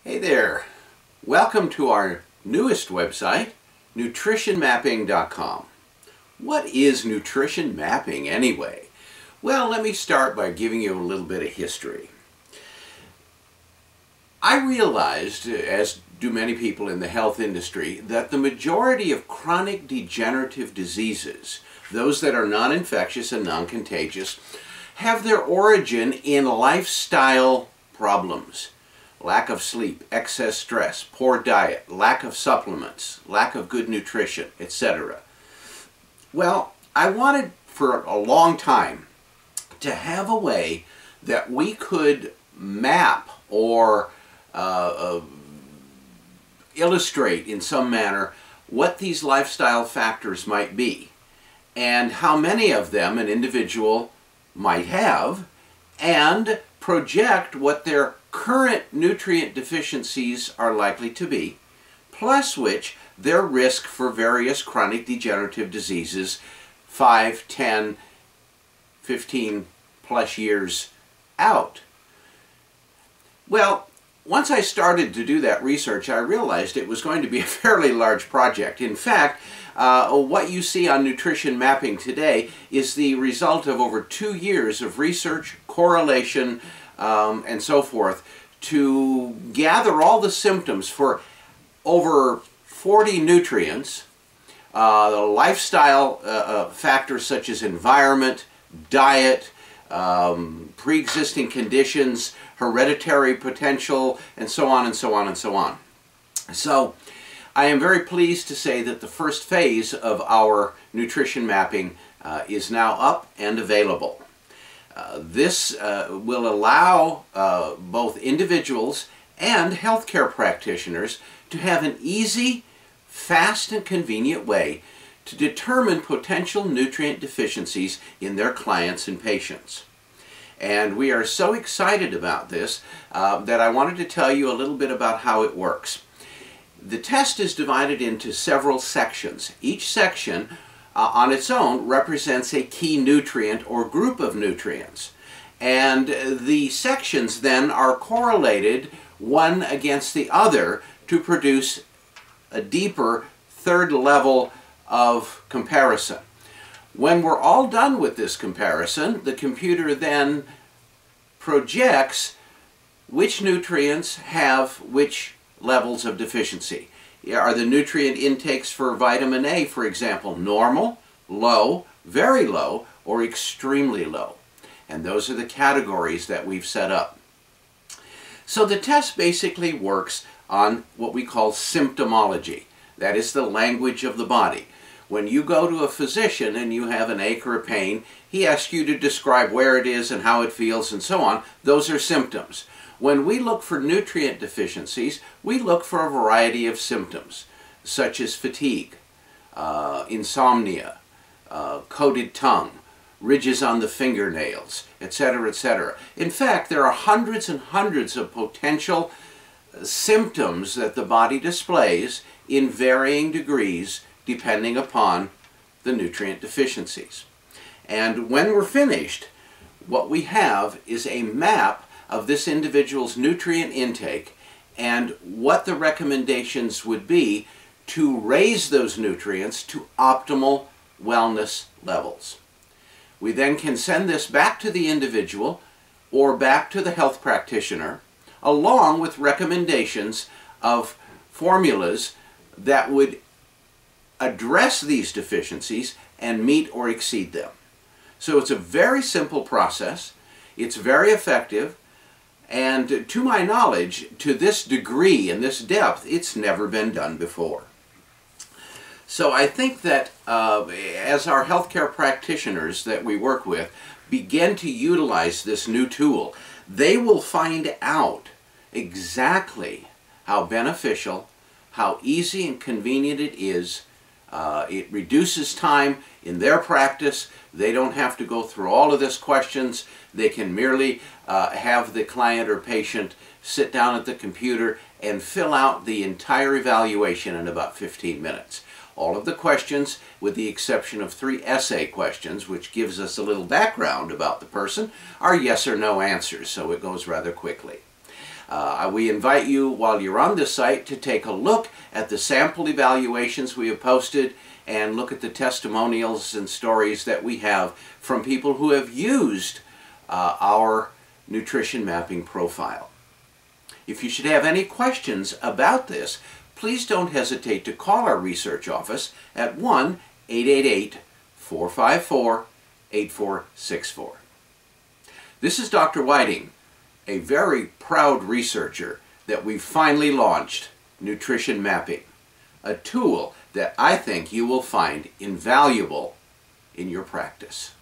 Hey there, welcome to our newest website, nutritionmapping.com. What is nutrition mapping anyway? Well, let me start by giving you a little bit of history. I realized, as do many people in the health industry, that the majority of chronic degenerative diseases, those that are non-infectious and non-contagious, have their origin in lifestyle problems. Lack of sleep, excess stress, poor diet, lack of supplements, lack of good nutrition, etc. Well, I wanted for a long time to have a way that we could map or illustrate in some manner what these lifestyle factors might be and how many of them an individual might have, and project what their current nutrient deficiencies are likely to be, plus which their risk for various chronic degenerative diseases 5, 10, 15 plus years out. Well, once I started to do that research, I realized it was going to be a fairly large project. In fact, what you see on nutrition mapping today is the result of over 2 years of research, correlation, and so forth, to gather all the symptoms for over 40 nutrients, the lifestyle factors such as environment, diet, pre-existing conditions, hereditary potential, and so on and so on and so on. So I am very pleased to say that the first phase of our nutrition mapping is now up and available. This will allow both individuals and healthcare practitioners to have an easy, fast, and convenient way to determine potential nutrient deficiencies in their clients and patients. And we are so excited about this that I wanted to tell you a little bit about how it works. The test is divided into several sections. Each section on its own represents a key nutrient or group of nutrients. And the sections then are correlated one against the other to produce a deeper third level of comparison. When we're all done with this comparison, the computer then projects which nutrients have which levels of deficiency. Are the nutrient intakes for vitamin A, for example, normal, low, very low, or extremely low? And those are the categories that we've set up. So the test basically works on what we call symptomology. That is the language of the body. When you go to a physician and you have an ache or a pain, he asks you to describe where it is and how it feels and so on. Those are symptoms. When we look for nutrient deficiencies, we look for a variety of symptoms, such as fatigue, insomnia, coated tongue, ridges on the fingernails, etc., etc. In fact, there are hundreds and hundreds of potential symptoms that the body displays in varying degrees depending upon the nutrient deficiencies. And when we're finished, what we have is a map of this individual's nutrient intake and what the recommendations would be to raise those nutrients to optimal wellness levels. We then can send this back to the individual or back to the health practitioner, along with recommendations of formulas that would address these deficiencies and meet or exceed them. So it's a very simple process, it's very effective, and to my knowledge, to this degree and this depth, it's never been done before. So I think that as our healthcare practitioners that we work with begin to utilize this new tool, they will find out exactly how beneficial, how easy and convenient it is. It reduces time in their practice. They don't have to go through all of these questions. They can merely have the client or patient sit down at the computer and fill out the entire evaluation in about 15 minutes. All of the questions, with the exception of 3 essay questions, which gives us a little background about the person, are yes or no answers, so it goes rather quickly. We invite you, while you're on the site, to take a look at the sample evaluations we have posted and look at the testimonials and stories that we have from people who have used our nutrition mapping profile. If you should have any questions about this, please don't hesitate to call our research office at 1-888-454-8464. This is Dr. Whiting, a very proud researcher that we've finally launched nutrition mapping, a tool that I think you will find invaluable in your practice.